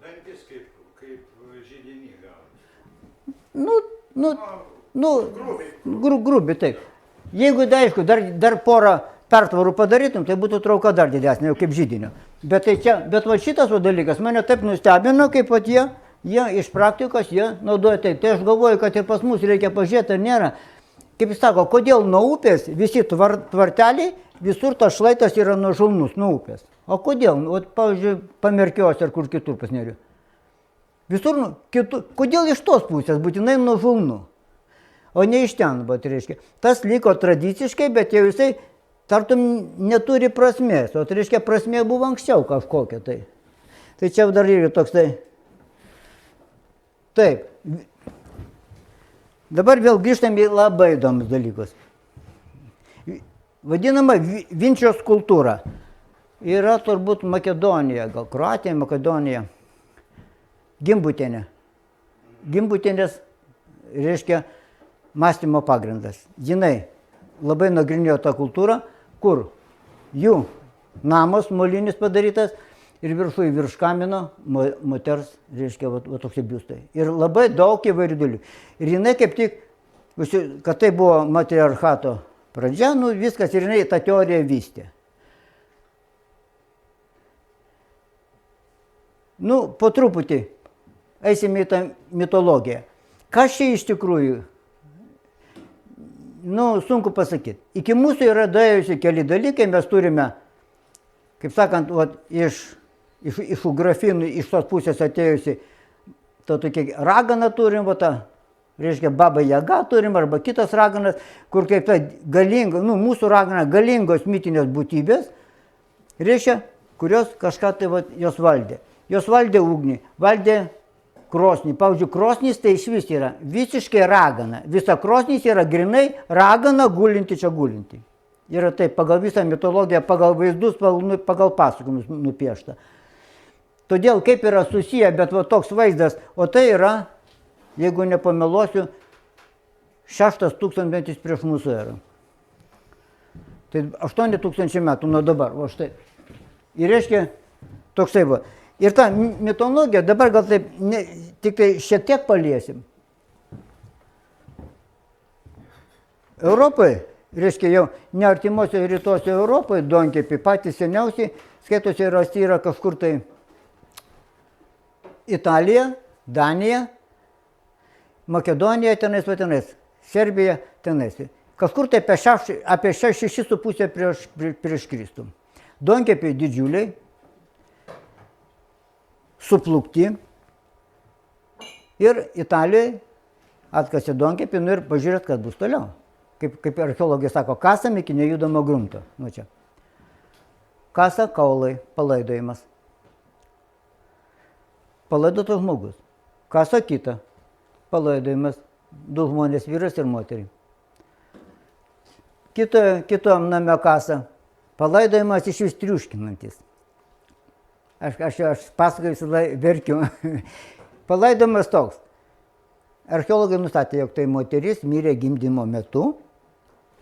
Dantis kaip židinį gaunas. Grubiai taip. Jeigu, aišku, dar porą pertvarų padarytum, tai būtų trauka dar didesnė, jau kaip židinio. Bet va šitas dalykas mane taip nustebino, kaip pat jie iš praktikos naudoja taip. Tai aš galvoju, kad ir pas mus reikia pažiūrėti, ar nėra. Kaip jis sako, kodėl nuo upės visi tvarteliai, visur tas šlaitas yra nuožulnus nuo upės. O kodėl? O, pavyzdžiui, Pamerkiuose ar kur kitur pasneriu. Visur kitur. Kodėl iš tos pusės būtinai nuožulnu? O ne iš ten, bet reiškia. Tas liko tradiciškai, bet jau jisai tartum neturi prasmės. O tai reiškia, prasmė buvo anksčiau kažkokia tai. Tai čia dar yra toks tai. Taip. Dabar vėl grįžtam į labai įdomus dalykus. Vadinama Vinčio skulptūra. Yra turbūt Makedonija, gal Kroatija, Makedonija. Gimbutienė. Gimbutienės, reiškia, mąstymo pagrindas. Jinai labai nagrinėjo tą kultūrą, kur jų namas molinis padarytas ir virš kamino moters, reiškia, va tokie biustai. Ir labai daug įvairių dalykų. Ir jinai kaip tik, kad tai buvo matriarchato pradžia, nu viskas, ir jinai tą teoriją vystė. Nu, po truputį eisime į tą mitologiją. Kas čia iš tikrųjų? Nu, sunku pasakyti. Iki mūsų yra daėjusi keli dalykai, mes turime, kaip sakant, iš ugrafinų, iš tos pusės atėjusi, to tokia ragana turim, reiškia, Baba Jaga turim, arba kitas raganas, kur kaip ta galinga, nu, mūsų ragana galingos mitinės būtybės, reiškia, kurios kažką tai jos valdė. Jos valdė ugnį, valdė krosnį. Pavyzdžiui, krosnys tai iš vis yra visiškai ragana. Visa krosnys yra grinai ragana gulinti čia gulinti. Yra taip, pagal visą mitologiją, pagal vaizdus, pagal pasakojimus nupiešta. Todėl kaip yra susiję, bet va toks vaizdas, o tai yra, jeigu nepameluosiu, 6 tūkstantmetis prieš mūsų erą. Tai 8000 metų nuo dabar, va štai. Ir reiškia, toksai va. Ir tą mitologiją dabar gal taip, tik tai šiek tiek paliesim. Europai, reiškia jau ne artimuose rytuose Europoje, duonkepiai patys seniausiai, skaitosi rasti yra kažkur tai Italija, Danija, Makedonija tenais, Serbija tenais. Kažkur tai apie 6,5 prieš Kristų. Duonkepiai didžiuliai, suplukti ir Italijoje atkasė duonkepį, nu ir pažiūrėt, kas bus toliau. Kaip archeologai sako, kasam iki nejudamo grunto. Nu čia. Kasa, kaulai, palaidojimas. palaidotas žmogus. Kasa kita. Palaidojimas. 2 žmonės, vyras ir moteris. Kitom name kasa. Palaidojimas iš vis triuškinantis. Aš pasakoju, visada verkiu. Palaidojimas toks. Archeologai nustatė, jog tai moteris mirė gimdymo metu.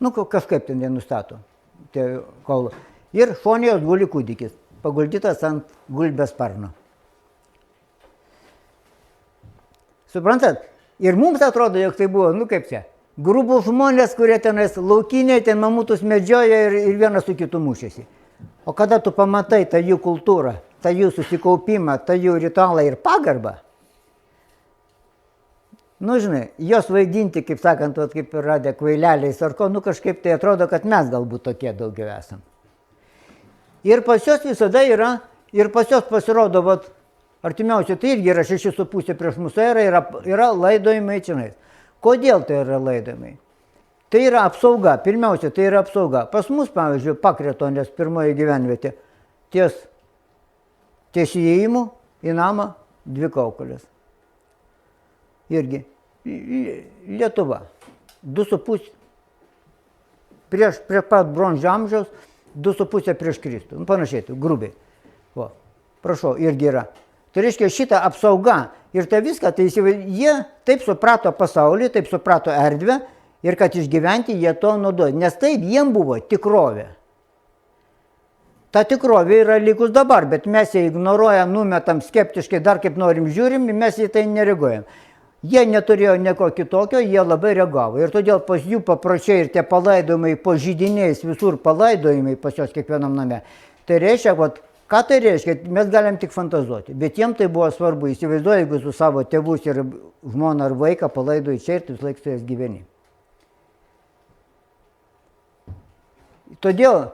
Nu, kažkaip ten jie nustato. Ir šone jos guli kūdikis, paguldytas ant gulbės sparno. Suprantat? Ir mums atrodo, jog tai buvo, nu kaip čia, grubų žmonės, kurie tenais laukiniai, ten mamutus medžioja ir vienas su kitu mušėsi. O kada tu pamatai tą jų kultūrą, tą jų susikaupimą, tą jų ritualą ir pagarbą, nu žinai, jos vaidinti, kaip sakant, kaip ir radė kvaileliais ar ko, nu kažkaip tai atrodo, kad mes galbūt tokie daugiau esam. Ir pas jos visada yra, ir pas jos pasirodo, vat, artimiausia, tai irgi yra 6,5 prieš mūsų erą, yra laidojimai čionais. Kodėl tai yra laidojimai? Tai yra apsauga, pirmiausia, tai yra apsauga. Pas mus, pavyzdžiui, Pakretonės pirmoji gyvenvietė, ties įėjimu į namą 2 kaukolės. Irgi Lietuva. 2,5 prieš pat bronžio amžiaus, 2,5 prieš Kristų. Nu, panašiai, tai grubiai. O, prašau, irgi yra. Tai reiškia šitą apsaugą ir tai viską, tai jie taip suprato pasaulį, taip suprato erdvę ir kad išgyventi jie to naudoja. Nes taip jiem buvo tikrovė. Ta tikrovė yra likus dabar, bet mes ją ignoruojam, numetam skeptiškai, dar kaip norim žiūrim, mes į tai nereaguojam. Jie neturėjo nieko kitokio, jie labai reagavo. Ir todėl pas jų papročiai ir tie palaidojimai po židiniais, visur palaidojimai pas jos kiekvienam name. Tai reiškia, ką tai reiškia, mes galim tik fantazuoti. Bet jiem tai buvo svarbu. Įsivaizduoju, jeigu su savo tėvus ir žmoną ar vaiką palaidoji čia ir tu vis laik su jais gyveni. Todėl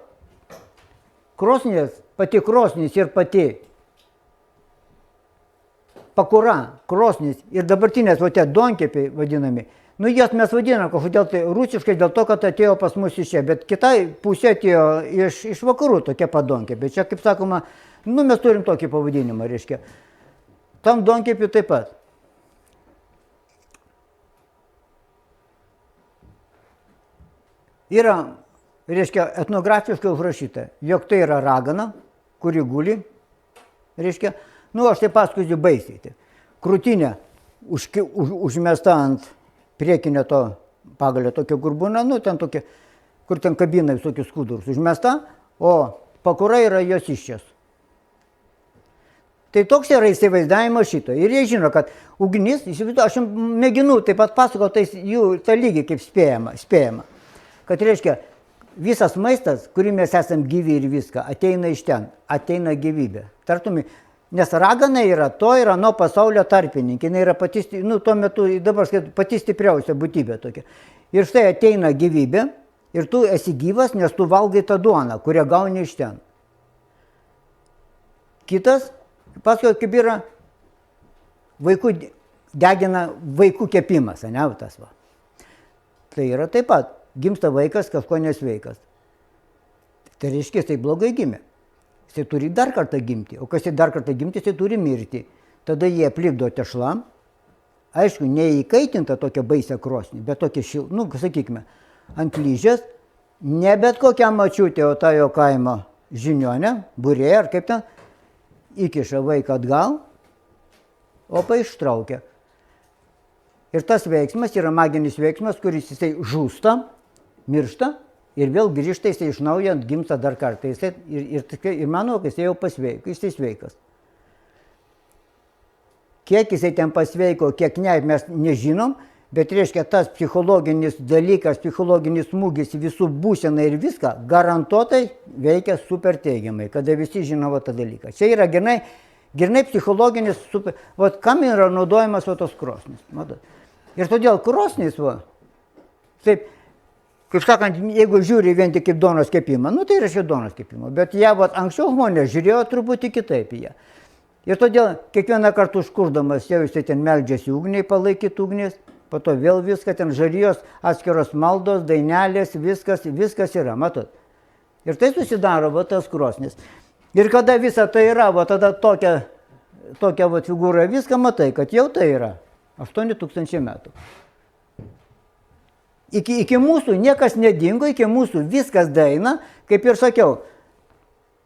krosnis, pati krosnis ir pati pakura, krosnis ir dabartinės tie donkepiai vadinami, nu jas mes vadinam kažkodėl tai rusiškai dėl to, kad atėjo pas mus iš čia, bet kitai pusė atėjo iš vakarų tokie padonkepiai. Čia, kaip sakoma, nu mes turim tokį pavadinimą, reiškia. Tam donkepiui taip pat. Yra, reiškia, etnografiškai užrašyta, jog tai yra ragana, kuri guli, reiškia, nu, aš tai paskui baisiai. Krūtinė užmesta ant priekinio to pagalio tokio, kur būna, nu, ten tokie, kur ten kabina visokius skudurus užmesta, o pakura yra jos iščias. Tai toks yra įsivaizdavimas šito. Ir jie žino, kad ugnis, aš mėginu taip pat pasakoti, tai jų tą lygį kaip spėjama. Kad reiškia, visas maistas, kurį mes esam gyvi ir viską, ateina iš ten, ateina gyvybė. Tartum, nes ragana yra to ir ano pasaulio tarpininkė, jinai yra pati, nu, tuo metu dabar pati stipriausia būtybė tokia. Ir štai ateina gyvybė ir tu esi gyvas, nes tu valgai tą duoną, kurią gauni iš ten. Kitas, paskui kaip yra, vaikų degina vaikų kepimas, ne, tas va. Tai yra taip pat, gimsta vaikas kažko nesveikas. Tai reiškia, tai blogai gimė. Jisai turi dar kartą gimti, o kas jisai dar kartą gimti, jisai turi mirti. Tada jie aplipdo tešlam, aišku, neįkaitinta tokia baisia krosnį, bet tokia nu, sakykime, ant lyžės, ne bet kokią mačiutę, o tą jo kaimo žinionę, būrė ar kaip ten, įkiša vaiką atgal, o ištraukia. Ir tas veiksmas yra maginis veiksmas, kuris jisai žūsta, miršta, ir vėl grįžta, jisai iš naujo gimsta dar kartą. Ir manau, kad jisai jau pasveiko, jisai sveikas. Kiek jisai ten pasveiko, kiek ne, mes nežinom, bet reiškia tas psichologinis dalykas, psichologinis smūgis visų būseną ir viską garantuotai veikia super teigiamai, kada visi žino tą dalyką. Čia yra grynai psichologinis, kam yra naudojamas tos krosnis. Ir todėl krosnis, taip, kaip sakant, jeigu žiūri vien tik kaip duonos kepimą, nu tai yra šia duonos kepimo, bet ją anksčiau žmonės žiūrėjo truputį kitaip į ją. Ir todėl kiekvieną kartą užkurdamas jau jisai ten meldžiasi ugniai, palaikyti ugnis, po to vėl viską, ten žarijos, atskiros maldos, dainelės, viskas yra, matot. Ir tai susidaro tas krosnis. Ir kada visa tai yra, tada tokia tokią vat figūrą viską matai, kad jau tai yra 8000 metų. Iki mūsų niekas nedingo, iki mūsų viskas daina, kaip ir sakiau,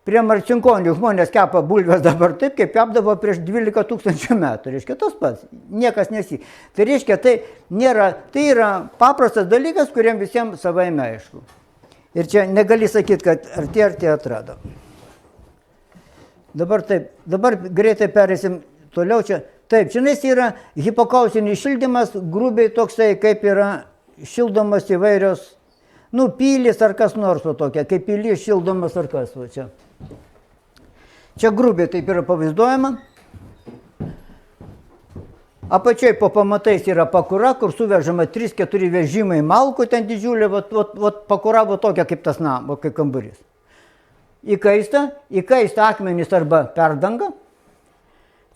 prie Marcinkonių žmonės kepa bulves dabar taip, kaip kepdavo prieš 12 000 metų. Reiškia, tas pats, niekas nesi. Tai reiškia, tai yra paprastas dalykas, kuriam visiems savaime aišku. Ir čia negali sakyti, kad arti atrado. Dabar taip, dabar greitai perėsim toliau čia. Taip, čia yra hipokausinis šildymas, grubiai toksai, kaip yra šildomas įvairios, pylis ar kas nors tokia, kaip pilis šildomas ar kas va čia. Čia grubiai taip yra pavaizduojama. Apačiai po pamatais yra pakura, kur suvežama 3-4 vežimai malkų, ten didžiulė, pakura tokia kaip tas namo, kaip kambarys. Įkaista akmenys arba perdanga.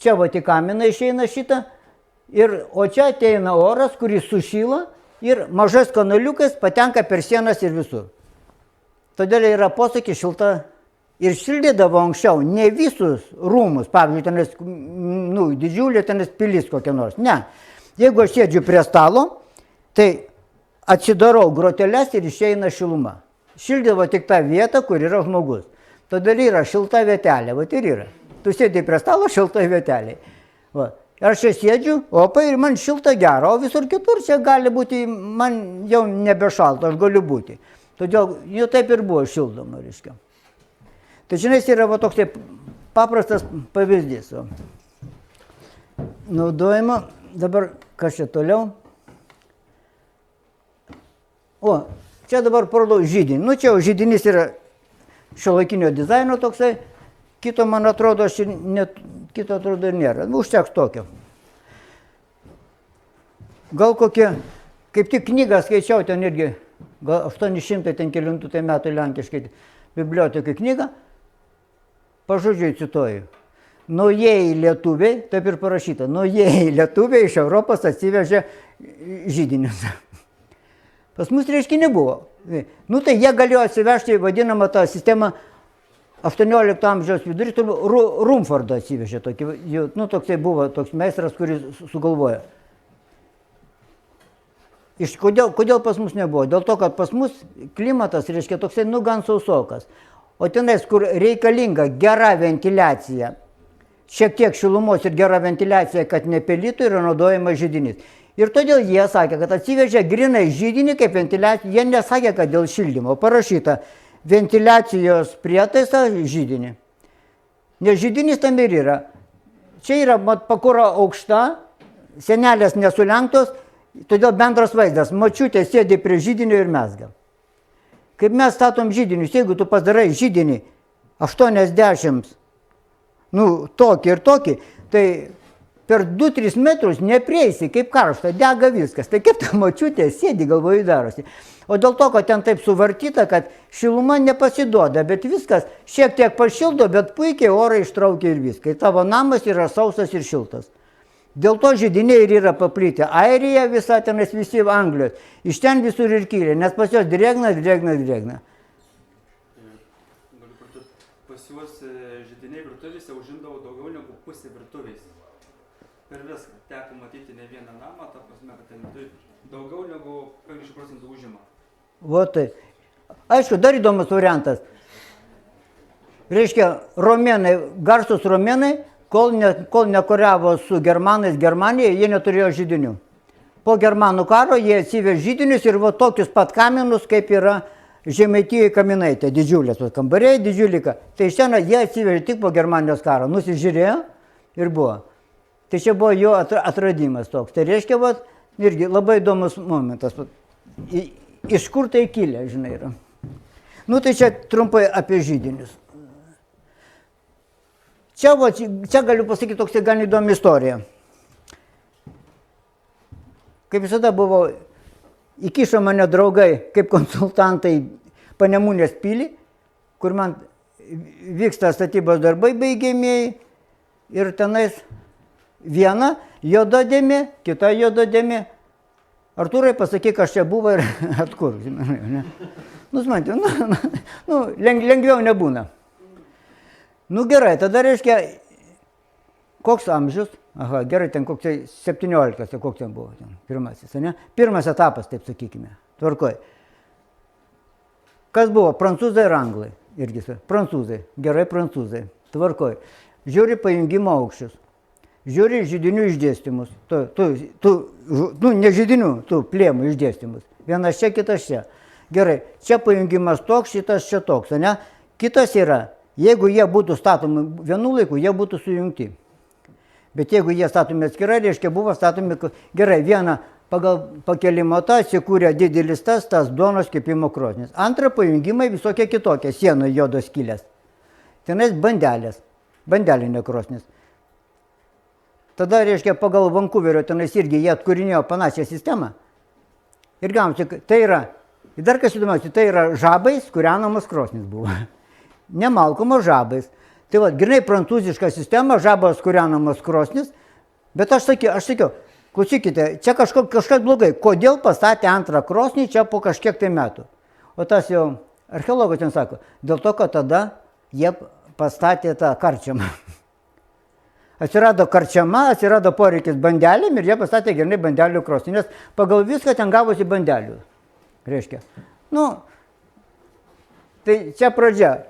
Čia į kaminą išeina šitą. O čia ateina oras, kuris sušyla ir mažais kanaliukais patenka per sienas ir visur. Todėl yra posakis šilta. Ir šildydavo anksčiau ne visus rūmus, pavyzdžiui, tenais, didžiulė tenais pilis kokia nors. Ne. Jeigu aš sėdžiu prie stalo, tai atsidarau groteles ir išeina šiluma. Šildydavo tik tą vietą, kur yra žmogus. Todėl yra šilta vietelė, ir yra. Tu sėdai prie stalo šiltai vieteliai. Aš čia sėdžiu, ir man šilta gera, o visur kitur čia gali būti, man jau nebešalta, aš galiu būti. Todėl jau taip ir buvo šildoma, reiškia. Tai čia yra toks paprastas pavyzdys. Naudojimo, dabar kas čia toliau. Čia dabar parodau židinį. Čia jau židinys yra šiuolaikinio dizaino toksai. Kito, man atrodo, kito atrodo ir nėra. Užteks tokio. Gal kokie, kaip tik knygą skaičiau, ten irgi, gal 800 metų lenkiškai bibliotekai knygą. Pažodžiui cituoju. Naujieji lietuviai, taip ir parašyta, naujieji lietuviai iš Europos atsivežė židinius. Pas mus reiškia nebuvo. Tai jie galėjo atsivežti vadinamą tą sistemą 18 amžiaus vidurį, Rumfordą atsivežė. Toksai buvo toks meistras, kuris sugalvojo. Kodėl pas mus nebuvo? Dėl to, kad pas mus klimatas reiškia toksai gan sausokas. O tenais, kur reikalinga gera ventiliacija, šiek tiek šilumos ir gera ventiliacija, kad nepelytų, yra naudojamas židinys. Ir todėl jie sakė, kad atsivežė grinai židinį kaip ventiliaciją. Jie nesakė, kad dėl šildymo. Parašyta ventiliacijos prietaisą židinį. Nes židinys tam ir yra. Čia yra pakura aukšta, senelės nesulenktos, todėl bendras vaizdas. Močiutė sėdi prie židinio ir mezga. Kaip mes statom židinius, jeigu tu padarai židinį 80, tokį ir tokį, tai per 2-3 metrus neprieisi, kaip karšta, dega viskas. Tai kaip ta močiutė sėdi, galvoju darosi. O dėl to, kad ten taip suvartyta, kad šiluma nepasiduoda, bet viskas šiek tiek pašildo, bet puikiai orą ištraukia ir viską. Tavo namas yra sausas ir šiltas. Dėl to židiniai ir yra paplitę. Airija visa, tenais visi Anglijos. Iš ten visur ir kylė, nes pas juos drėgna. Galiu pridurti, pas juos židiniai virtuvėse užimdavo daugiau negu pusė virtuvės. Per viską teko matyti ne vieną namą, ta prasme, kad ten daugiau negu 50% užima. Tai. Aišku, dar įdomus variantas. Reiškia, romėnai, garsus romėnai, kol nekariavo su germanais Germanijoje, jie neturėjo židinių. Po germanų karo jie atsivežė židinius ir tokius pat kaminus, kaip yra Žemaitijoje kaminai, tai didžiulės kambariai, didžiulika. Tai iš ten jie atsivežė tik po Germanijos karo, nusižiūrėjo ir buvo. Tai čia buvo jo atradimas toks. Tai reiškia, irgi labai įdomus momentas. Iš kur tai kilę, žinai, yra. Tai čia trumpai apie židinius. Čia galiu pasakyti toks gan įdomi istorija. Kaip visada buvo, įkišo mane draugai kaip konsultantai Panemunės pilį, kur man vyksta statybos darbai baigiamieji ir tenais viena juoda dėmė, kita juoda dėmė. Artūrai, pasakyk, kas čia buvo ir atkur. Lengviau nebūna. Gerai, tada reiškia, Koks amžius? Aha, gerai, ten koks 17, koks ten buvo, ten, pirmasis, ne? Pirmas etapas, taip sakykime, tvarkoj. Kas buvo? Prancūzai ir anglai. Irgi, prancūzai, gerai prancūzai, tvarkoj. Žiūri pajungimo aukščius, žiūri židinių išdėstymus, ne židinių, tų plėmų išdėstymus. Vienas čia, kitas čia. Gerai, čia pajungimas toks, šitas čia toks, ne? Kitas yra, jeigu jie būtų statomi vienu laiku, jie būtų sujungti. Bet jeigu jie statomi atskirai, reiškia buvo statomi, gerai, vieną pagal pakelimo tą atsikūrė didelis tas duonos kepimo krosnis. Antra pajungimai visokie kitokie, sienų juodos skylės. Tenais bandelės, bandelinė krosnis. Tada, reiškia, pagal Vankuverio tenais irgi jie atkūrinėjo panašią sistemą. Ir gausi, tai yra, dar kas įdomiausia, tai yra žabais kūrenamas krosnis buvo. Nemalkomos žabais. Tai va, grinai prancūziška sistema, žabos kūrenamas krosnis, bet aš sakiau, klausykite, čia kažkas blogai, kodėl pastatė antrą krosnį čia po kažkiek tai metų. O tas jau archeologas ten sako, dėl to, kad tada jie pastatė tą karčiamą. Atsirado karčiama, atsirado poreikis bandelėm ir jie pastatė grinai bandelių krosnį, nes pagal viską ten gavosi bandelių. Reiškia, tai čia pradžia.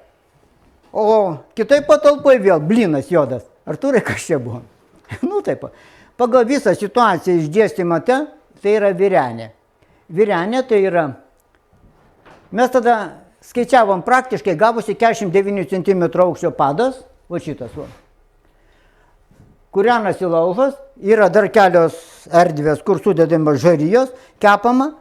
O kitoj patalpoje vėl blynas juodas. Artūrai, kas čia buvo? Taip. Pagal visą situaciją išdėstymą tai yra virenė. Virenė tai yra, mes tada skaičiavom praktiškai, gavosi 49 cm aukščio padas, va šitas. Va. Kūrenasi laužas, yra dar kelios erdvės, kur sudedama žarijos, kepama.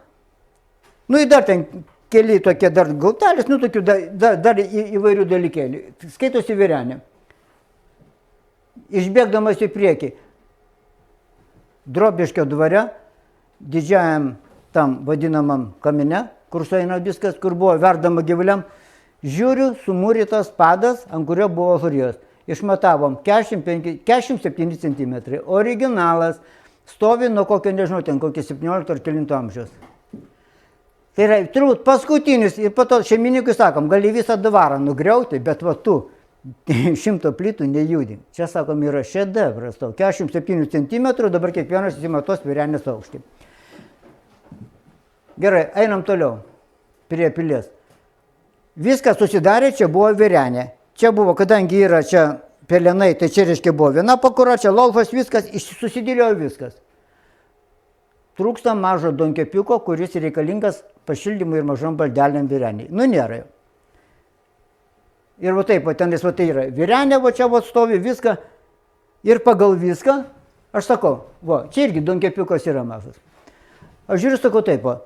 Ir dar ten keli tokie dar gautelis, tokių dar įvairių dalykėlių. Skaitosi virenė. Išbėgdamas į priekį, Drobiškio dvare, didžiajam tam vadinamam kamine, kur sueina viskas, kur buvo verdama gyvuliam, žiūriu, sumūrytas padas, ant kurio buvo žarijos. Išmatavom 47 cm. Originalas stovi nuo kokio, nežinau, ten kokio 17 ar 9 amžiaus. Tai yra, turbūt paskutinis, ir po to šeimininkui sakom, gali visą dvarą nugriauti, bet va tu 100 plytų nejudink. Čia, sakom, yra šedevras, 47 cm, dabar kiekvienas įsimatos virenės aukštį. Gerai, einam toliau, prie pilies. Viskas susidarė, čia buvo virenė. Čia buvo, kadangi yra čia pelenai, tai čia reiškia buvo viena pakura, čia laužas, viskas, susidėliojo viskas. Trūksta mažo donkepiuko, kuris reikalingas pašildymui ir mažom baldelėm vireniai. Nėra jau. Ir va taip, tenis va tai yra virenė, va čia va stovi viską. Ir pagal viską, aš sakau, va, čia irgi donkepiukas yra mažas. Aš žiūriu, sakau taip, va,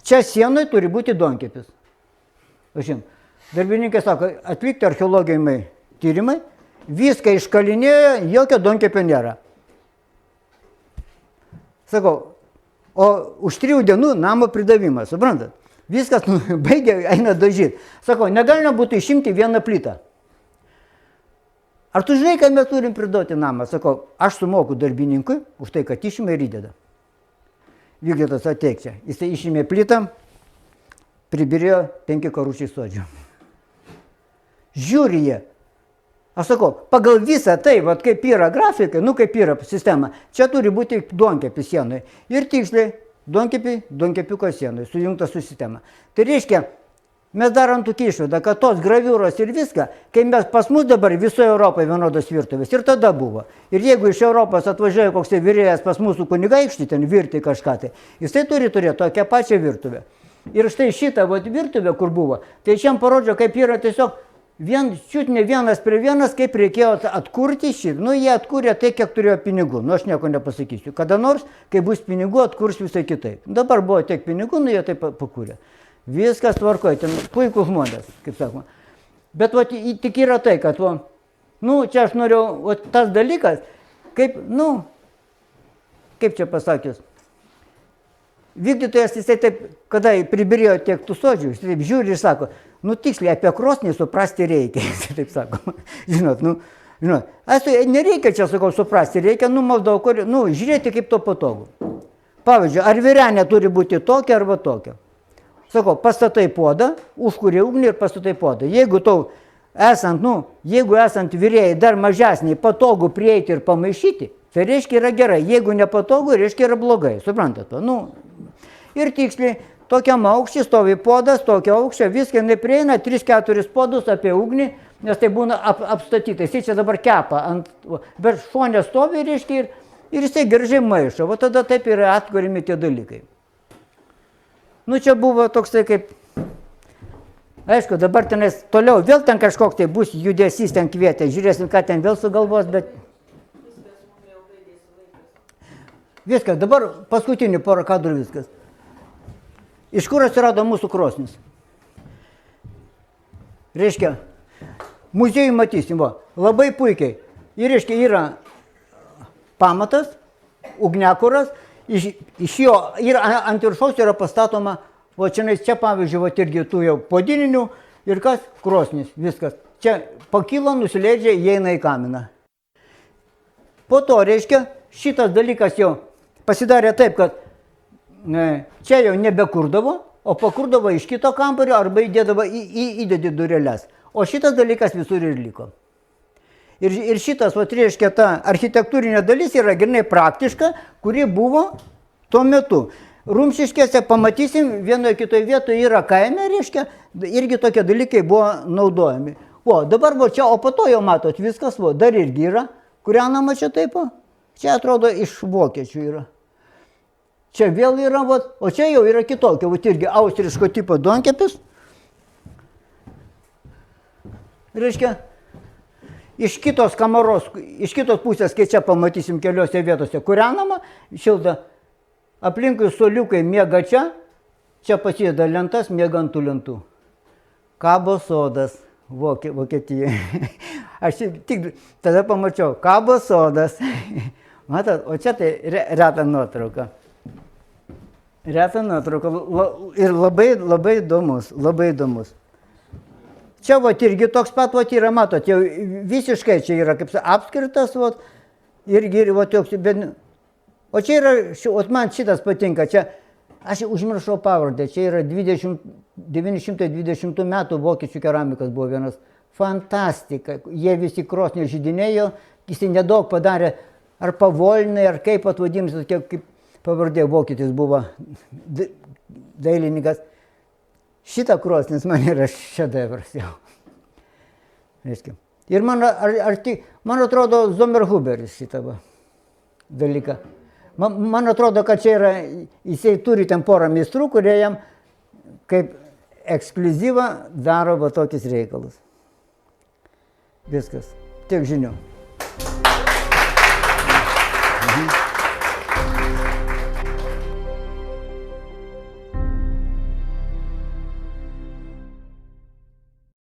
čia sienoj turi būti donkepis. Darbininkai sako, atlikti archeologijai tyrimai, viską iškalinėjo, jokio donkepio nėra. Sakau, o už 3 dienų namo pridavimas, suprantat? Viskas baigia, eina dažyti. Sakau, negalima būtų išimti vieną plytą. Ar tu žinai, kad mes turim pridoti namą? Sakau, aš sumoku darbininkui už tai, kad išima ir įdeda. Vykdytas ateik čia. Jisai išėmė plytą, pribirėjo 5 karučiai sodžių. Žiūri jie. Aš sakau, pagal visą tai, vat kaip yra grafika, kaip yra sistema, čia turi būti duonkepis sienui. Ir tiksliai, duonkepiuko sienui, sujungta su sistema. Tai reiškia, mes darom tokį išvadą, kad tos graviūros ir viską, kai mes pas mus dabar visoje Europoje vienodos virtuvės, ir tada buvo. Ir jeigu iš Europos atvažiuoja koks virėjas pas mūsų kunigaikštį ten virti kažką, tai jisai turi turėti tokią pačią virtuvę. Ir štai šitą virtuvę, kur buvo, tai čia parodžio, kaip yra tiesiog čiut ne 1:1, kaip reikėjo atkurti šitą. Jie atkūrė tai, kiek turėjo pinigų. Aš nieko nepasakysiu. Kada nors, kai bus pinigų, atkurs visai kitaip. Dabar buvo tiek pinigų, jie taip pakūrė. Viskas tvarkoja, ten puikūs žmonės, kaip sakoma. Bet tik yra tai, kad, čia aš noriu, tas dalykas, kaip čia pasakius, vykdytojas jisai taip, kada pribirėjo tiek tų sodžių, jisai taip žiūri ir sako, tiksliai apie krosnį suprasti reikia, jisai taip sako. Žinot, nereikia čia, sakau, suprasti, reikia, maždaug, žiūrėti kaip to patogu. Pavyzdžiui, ar virenė turi būti tokia arba tokia. Sakau, pastatai puodą, užkuri ugnį ir pastatai puodą. Jeigu tau esant, jeigu esant virėjai dar mažesniai, patogu prieiti ir pamaišyti, tai reiškia yra gerai. Jeigu nepatogu, reiškia yra blogai. Suprantat? Ir tiksliai, tokiam aukštį stovi podas, tokio aukščio, viską jinai prieina, 3-4 podus apie ugnį, nes tai būna apstatyta. Jis čia dabar kepa, bet šonė stovi, reiškia, ir jisai gražiai maišo. O tada taip yra atkuriami tie dalykai. Čia buvo toksai kaip... Aišku, dabar tenais toliau vėl ten kažkoks tai bus judesys ten kvietė. Žiūrėsim, ką ten vėl sugalvos, bet... Viskas, dabar paskutinį porą kadrų viskas. Iš kur atsirado mūsų krosnis? Reiškia, muziejų matysim, labai puikiai. Ir reiškia, yra pamatas, ugniakuras, iš jo ir ant viršaus yra pastatoma, čia pavyzdžiui, irgi tų jau podininių ir kas? Krosnis, viskas. Čia pakyla, nusileidžia, įeina į kaminą. Po to, reiškia, šitas dalykas jau pasidarė taip, kad čia jau nebekurdavo, o pakurdavo iš kito kambario arba įdėdi dureles. O šitas dalykas visur ir liko. Ir šitas, reiškia, ta architektūrinė dalis yra grinai praktiška, kuri buvo tuo metu. Rumšiškėse pamatysim, vienoje kitoje vietoje yra kaime, reiškia, irgi tokie dalykai buvo naudojami. Dabar čia, o po to jau matot, viskas, dar irgi yra, kūrenama čia taip, čia atrodo iš vokiečių yra. Čia vėl yra, o čia jau yra kitokia, irgi austriško tipo duonkepis. Reiškia, iš kitos kamaros, iš kitos pusės, kai čia pamatysim keliose vietose, kūrenama, šilta. Aplinkui suoliukai miega čia pasideda lentas, miega ant tų lentų. Kabo sodas Vokietijoje. Aš tik tada pamačiau, kabo sodas. Matot, o čia tai reta nuotrauka. Reta nuotrauka ir labai įdomus, labai įdomus. Čia irgi toks pat yra, matot, jau visiškai čia yra kaip apskritas, irgi toks, bet... O čia yra, man šitas patinka, čia, aš užmiršau pavardę, čia yra 920 metų vokiečių keramikas buvo vienas. Fantastika, jie visi krosnį žydinėjo, jis nedaug padarė, ar Pavolnai, ar kaip atvadims, kaip pavardė vokietis buvo dailininkas. Šita krosnis man yra šedevras jau. Ir man atrodo, Zomerhuberis šitą dalyką. Man atrodo, kad čia yra, jisai turi ten porą meistrų, kurie jam kaip ekskliuzyvą daro tokius reikalus. Viskas. Tiek žinių.